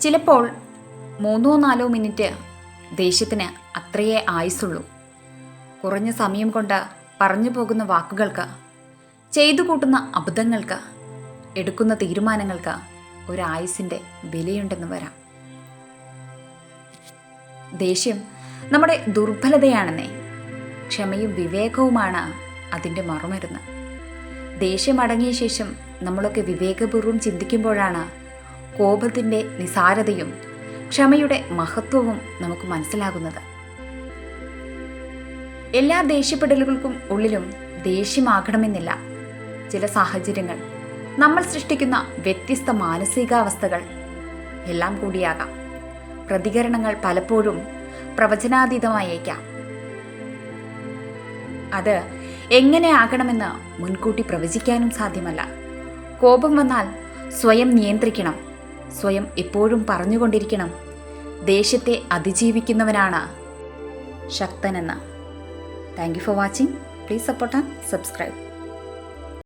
ചിലപ്പോൾ 3-4 മിനിറ്റ് ദേഷ്യത്തിന് അത്രയേ ആയുസുള്ളൂ. കുറഞ്ഞ സമയം കൊണ്ട് പറഞ്ഞു പോകുന്ന വാക്കുകൾക്ക്, ചെയ്തു കൂട്ടുന്ന അബദ്ധങ്ങൾക്ക്, എടുക്കുന്ന തീരുമാനങ്ങൾക്ക് ഒരായുസിൻ്റെ വിലയുണ്ടെന്ന് വരാം. ദേഷ്യം നമ്മുടെ ദുർബലതയാണെന്നേ. ക്ഷമയും വിവേകവുമാണ് അതിൻ്റെ മറുമരുന്ന്. ദേഷ്യം അടങ്ങിയ ശേഷം നമ്മളൊക്കെ വിവേകപൂർവ്വം ചിന്തിക്കുമ്പോഴാണ് കോപത്തിൻ്റെ നിസാരതയും ക്ഷമയുടെ മഹത്വവും നമുക്ക് മനസ്സിലാകുന്നത്. എല്ലാ ദേഷ്യപ്പെടലുകൾക്കും ഉള്ളിലും ദേഷ്യമാകണമെന്നില്ല. ചില സാഹചര്യങ്ങൾ, നമ്മൾ സൃഷ്ടിക്കുന്ന വ്യത്യസ്ത മാനസികാവസ്ഥകൾ എല്ലാം കൂടിയാകാം. പ്രതികരണങ്ങൾ പലപ്പോഴും പ്രവചനാതീതമായേക്കാം. അത് എങ്ങനെ ആകണമെന്ന് മുൻകൂട്ടി പ്രവചിക്കാനും സാധ്യമല്ല. കോപം വന്നാൽ സ്വയം നിയന്ത്രിക്കണം. സ്വയം എപ്പോഴും പറഞ്ഞുകൊണ്ടിരിക്കണം, ദേഷ്യത്തെ അതിജീവിക്കുന്നവനാണ് ശക്തനെന്ന്. Thank you for watching. Please support and subscribe.